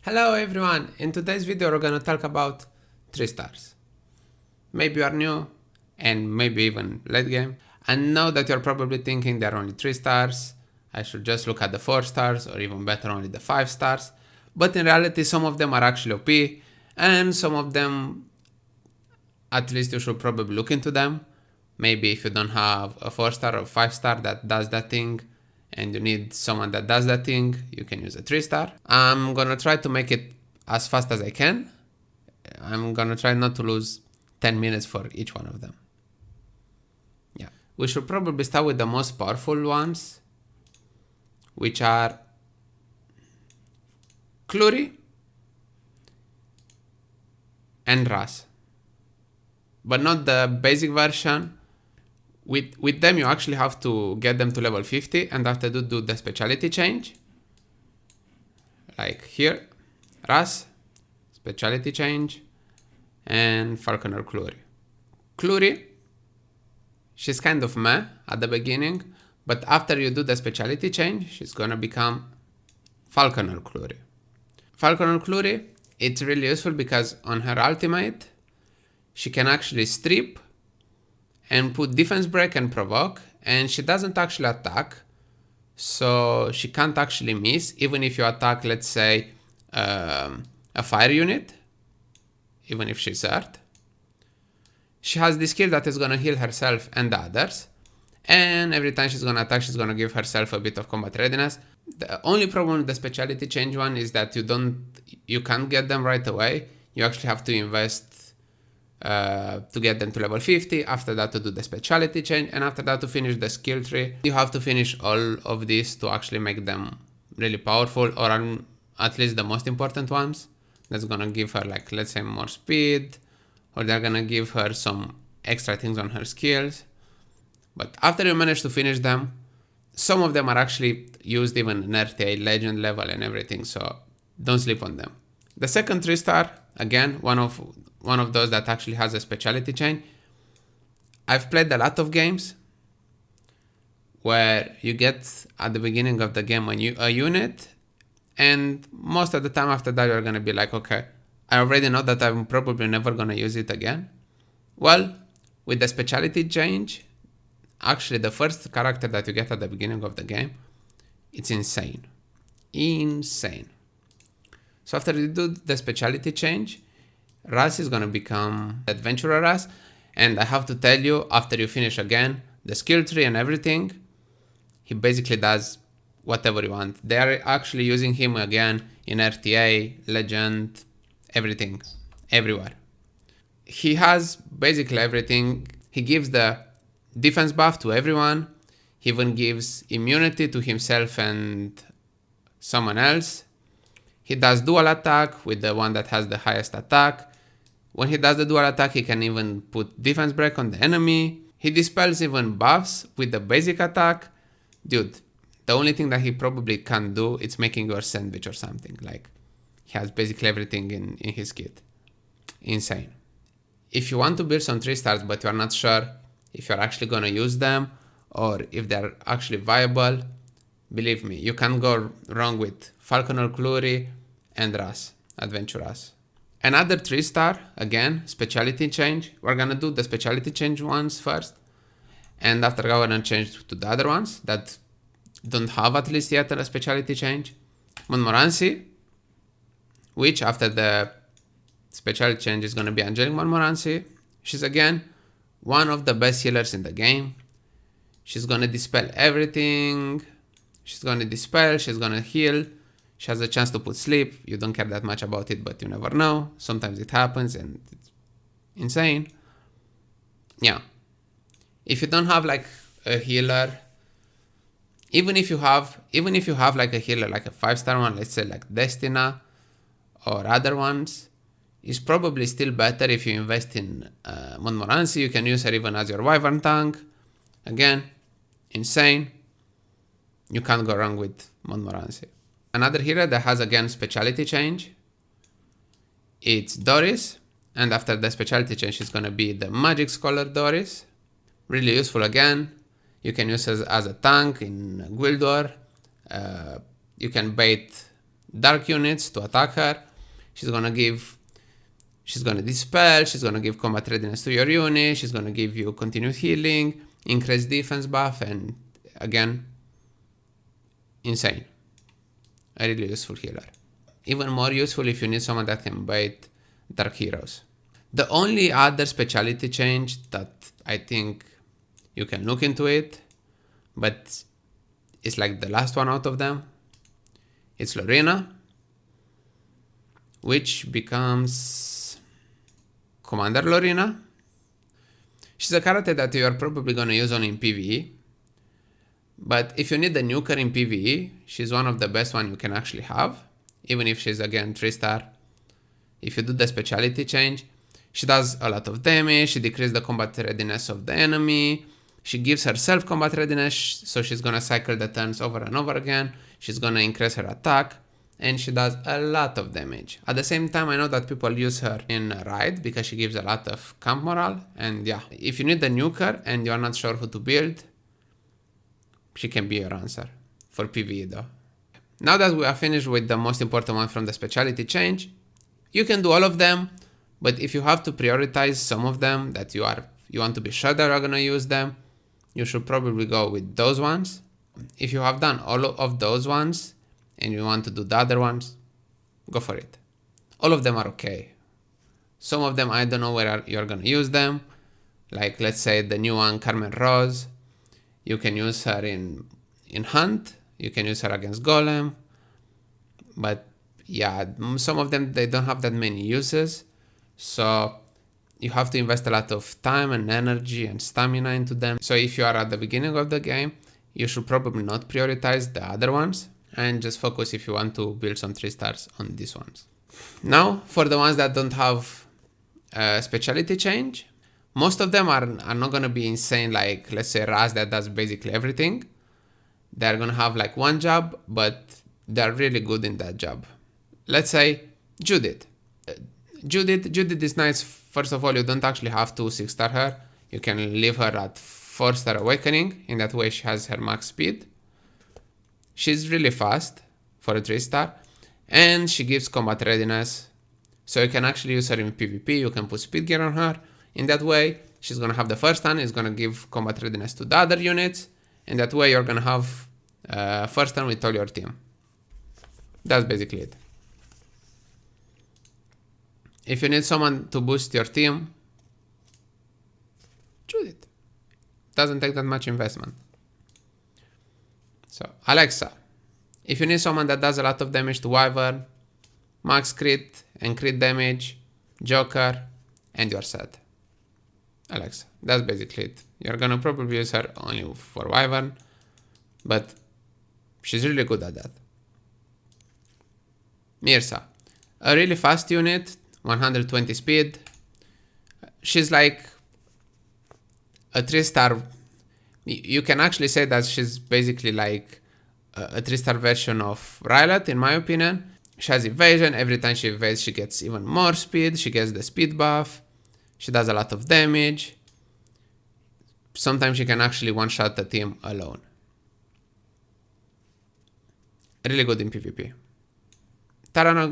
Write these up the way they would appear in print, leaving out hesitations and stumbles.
Hello everyone, in today's video we're gonna talk about 3 stars. Maybe you are new and maybe even late game. I know that you're probably thinking there are only 3 stars, I should just look at the 4 stars or even better only the 5 stars. But in reality some of them are actually OP and some of them, at least you should probably look into them. Maybe if you don't have a 4 star or 5 star that does that thing, and you need someone that does that thing, you can use a 3 star. I'm gonna try to make it as fast as I can. I'm gonna try not to lose 10 minutes for each one of them. Yeah, we should probably start with the most powerful ones, which are Kluri and Ras, but not the basic version. With them you actually have to get them to level 50 and after that do the speciality change. Like here, Ras, speciality change, and Falconer Kluri. Kluri, she's kind of meh at the beginning, but after you do the speciality change, she's gonna become Falconer Kluri. Falconer Kluri, it's really useful because on her ultimate, she can actually strip and put defense break and provoke, and she doesn't actually attack, so she can't actually miss even if you attack, let's say, a fire unit, even if she's hurt. She has this skill that is gonna heal herself and the others, and every time she's gonna attack, she's gonna give herself a bit of combat readiness. The only problem with the speciality change one is that you can't get them right away. You actually have to invest to get them to level 50, after that to do the speciality change, and after that to finish the skill tree. You have to finish all of these to actually make them really powerful, or at least the most important ones. That's gonna give her, like, let's say, more speed, or they're gonna give her some extra things on her skills. But after you manage to finish them, some of them are actually used even in RTA legend level and everything, so don't sleep on them. The second 3 star, again, one of those that actually has a speciality chain. I've played a lot of games where you get at the beginning of the game a unit, and most of the time after that you're gonna be like, okay, I already know that I'm probably never gonna use it again. Well, with the speciality change, actually the first character that you get at the beginning of the game, it's insane. Insane. So after you do the speciality change, Ras is gonna become Adventurer Ras, and I have to tell you, after you finish again the skill tree and everything, he basically does whatever you want. They are actually using him again in RTA, Legend, everything, everywhere. He has basically everything. He gives the defense buff to everyone. He even gives immunity to himself and someone else. He does dual attack with the one that has the highest attack. When he does the dual attack, he can even put defense break on the enemy. He dispels even buffs with the basic attack. Dude, the only thing that he probably can't do is making you a sandwich or something. Like, he has basically everything in his kit. Insane. If you want to build some 3 stars but you are not sure if you're actually gonna use them or if they're actually viable, believe me, you can't go wrong with Falconer Kluri and Ras, Adventure Ras. Another 3 star, again, speciality change. We're gonna do the speciality change ones first, and after we're gonna change to the other ones that don't have at least yet a speciality change. Montmorancy, which after the speciality change is gonna be Angelic Montmorancy. She's again one of the best healers in the game. She's gonna dispel everything. She's gonna dispel, she's gonna heal. She has a chance to put sleep. You don't care that much about it, but you never know. Sometimes it happens and it's insane. Yeah. If you don't have like a healer, even if you have like a healer, like a 5 star one, let's say like Destina or other ones, it's probably still better if you invest in Montmorancy. You can use her even as your Wyvern tank. Again, insane. You can't go wrong with Montmorancy. Another hero that has again speciality change, it's Doris, and after the speciality change she's gonna be the Magic Scholar Doris. Really useful again. You can use her as a tank in Guild War. You can bait dark units to attack her. She's gonna dispel, she's gonna give combat readiness to your unit, she's gonna give you continuous healing, increased defense buff, and again, insane. A really useful healer. Even more useful if you need someone that can bait dark heroes. The only other speciality change that I think you can look into it, but it's like the last one out of them, it's Lorina, which becomes Commander Lorina. She's a character that you are probably going to use only in PvE, but if you need the nuker in PvE, she's one of the best one you can actually have, even if she's again 3-star. If you do the speciality change, she does a lot of damage, she decreases the combat readiness of the enemy, she gives herself combat readiness, so she's gonna cycle the turns over and over again, she's gonna increase her attack, and she does a lot of damage. At the same time, I know that people use her in Ride because she gives a lot of camp morale, and yeah, if you need the nuker and you're not sure who to build, she can be your answer. For PvE though. Now that we are finished with the most important one from the speciality change, you can do all of them, but if you have to prioritize some of them that you want to be sure that you're gonna use them, you should probably go with those ones. If you have done all of those ones and you want to do the other ones, go for it. All of them are okay. Some of them I don't know where you're gonna use them. Like let's say the new one, Carmen Rose. You can use her in Hunt. You can use her against Golem. But yeah, some of them, they don't have that many uses. So you have to invest a lot of time and energy and stamina into them. So if you are at the beginning of the game, you should probably not prioritize the other ones and just focus if you want to build some 3-stars on these ones. Now, for the ones that don't have a speciality change, most of them are not going to be insane, like let's say Raz that does basically everything. They're going to have like one job, but they're really good in that job. Let's say Judith. Judith is nice. First of all, you don't actually have to 6-star her. You can leave her at 4-star awakening. In that way, she has her max speed. She's really fast for a 3-star. And she gives combat readiness. So you can actually use her in PvP. You can put speed gear on her. In that way, she's going to have the first turn. It's going to give combat readiness to the other units. And that way, you're going to have first turn with all your team. That's basically it. If you need someone to boost your team, Judith. Doesn't take that much investment. So, Alexa. If you need someone that does a lot of damage to Wyvern, max crit and crit damage, Joker, and you're set. Alexa. That's basically it. You're gonna probably use her only for Wyvern, but she's really good at that. Mirsa. A really fast unit, 120 speed. She's like a 3-star. You can actually say that she's basically like a 3-star version of Rylot, in my opinion. She has evasion. Every time she evades, she gets even more speed. She gets the speed buff. She does a lot of damage. Sometimes she can actually one-shot the team alone. Really good in PvP. Taranor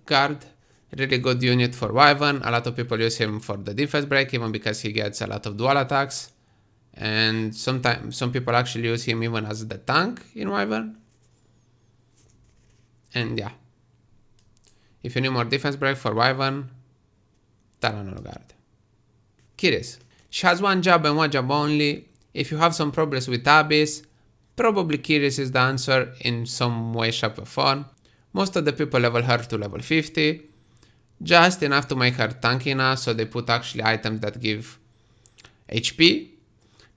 Guard. Really good unit for Wyvern. A lot of people use him for the defense break, even because he gets a lot of dual attacks. And sometimes some people actually use him even as the tank in Wyvern. And yeah. If you need more defense break for Wyvern, Taranor Guard. Kiris. She has one job and one job only. If you have some problems with Abyss, probably Kiris is the answer in some way, shape or form. Most of the people level her to level 50. Just enough to make her tanky enough, so they put actually items that give HP.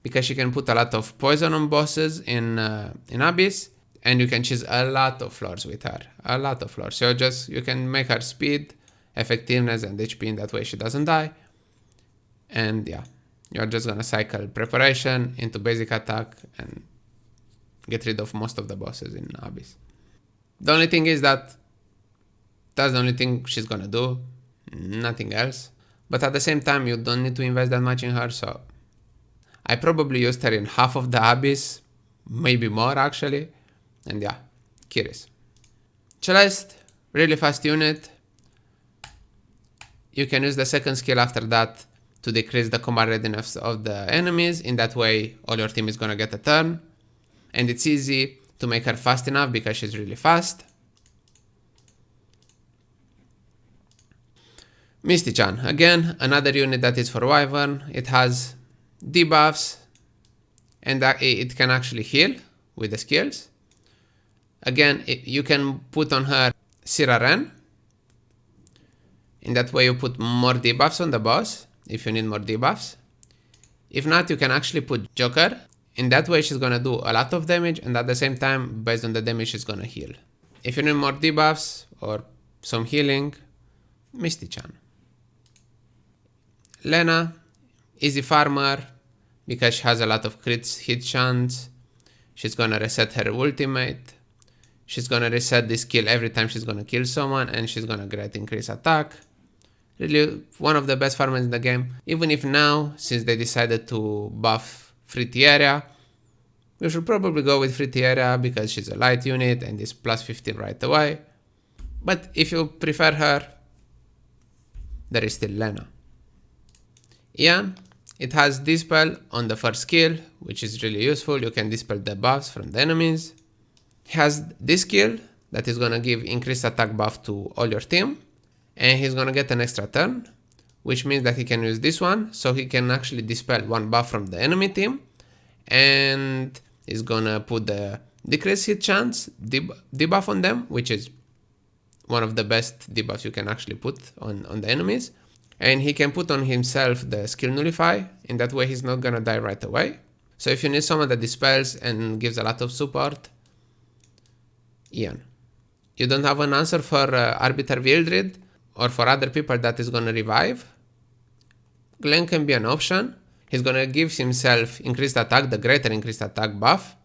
Because she can put a lot of poison on bosses in Abyss. And you can choose a lot of floors with her. A lot of floors. So you can make her speed, effectiveness and HP, in that way she doesn't die. And yeah, you're just gonna cycle preparation into basic attack and get rid of most of the bosses in Abyss. The only thing is that that's the only thing she's gonna do, nothing else. But at the same time, you don't need to invest that much in her, so I probably used her in half of the Abyss, maybe more actually. And yeah, Kiris. Celeste, really fast unit. You can use the second skill after that to decrease the combat readiness of the enemies. In that way, all your team is gonna get a turn. And it's easy to make her fast enough because she's really fast. Mistychain, again, another unit that is for Wyvern. It has debuffs and it can actually heal with the skills. Again, you can put on her Siraren. In that way you put more debuffs on the boss if you need more debuffs. If not, you can actually put Joker. In that way she's gonna do a lot of damage and at the same time, based on the damage, she's gonna heal. If you need more debuffs or some healing, Mistychain. Lena, easy farmer, because she has a lot of crit hit chance. She's gonna reset her ultimate. She's gonna reset this skill every time she's gonna kill someone, and she's gonna get increased attack. Really one of the best farmers in the game. Even if now, since they decided to buff Fritiera, we should probably go with Fritiera because she's a light unit and is plus 15 right away. But if you prefer her, there is still Lena. Ian, it has Dispel on the first skill, which is really useful. You can dispel the buffs from the enemies. He has this skill that is gonna give increased attack buff to all your team. And he's gonna get an extra turn, which means that he can use this one, so he can actually dispel one buff from the enemy team. And he's gonna put the decreased hit chance debuff on them, which is one of the best debuffs you can actually put on the enemies. And he can put on himself the skill nullify, in that way he's not gonna die right away. So if you need someone that dispels and gives a lot of support, Ian. You don't have an answer for Arbiter Wildred or for other people that is gonna revive? Glenn can be an option. He's gonna give himself increased attack, the greater increased attack buff.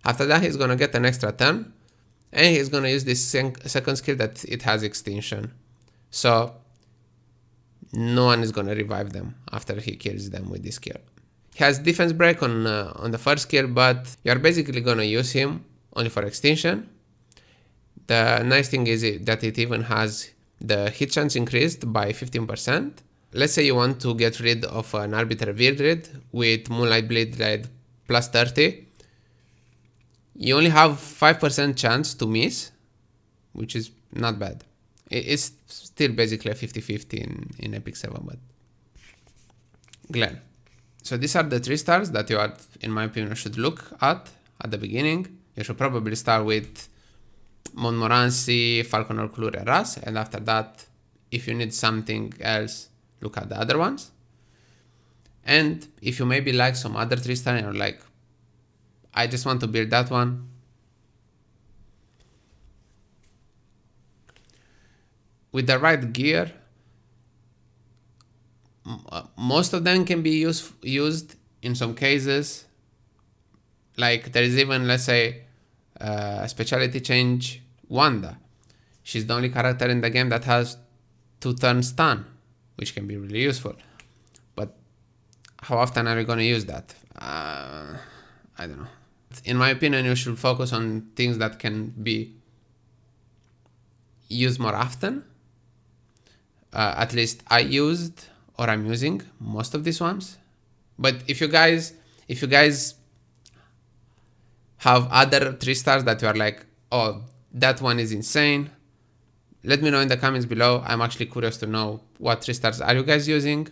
After that he's gonna get an extra turn. And he's gonna use this second skill that it has extinction. So no one is gonna revive them after he kills them with this skill. He has defense break on the first skill, but you're basically gonna use him only for extinction. The nice thing is that it even has the hit chance increased by 15%. Let's say you want to get rid of an Arbiter Wildred with Moonlight Blade plus 30. You only have 5% chance to miss, which is not bad. It's still basically a 50-50 in Epic 7, but Glenn. So these are the 3 stars that you, in my opinion, should look at the beginning. You should probably start with Montmorancy, Falconer, Kluri, and Ras, and after that, if you need something else, look at the other ones. And if you maybe like some other 3-star and you're like, I just want to build that one, with the right gear, most of them can be used in some cases. Like there is even, let's say, a speciality change Wanda. She's the only character in the game that has 2-turn stun, which can be really useful. But how often are you going to use that? I don't know. In my opinion, you should focus on things that can be used more often. At least I used, or I'm using, most of these ones. But if you guys have other 3-stars that you are like, oh, that one is insane, let me know in the comments below. I'm actually curious to know what 3-stars are you guys using.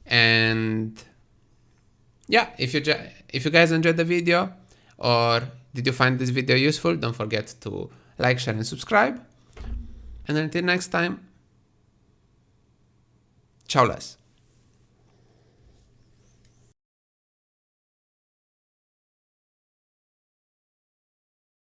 And yeah, if you guys enjoyed the video, or did you find this video useful, don't forget to like, share, and subscribe. And until next time, ciao, les.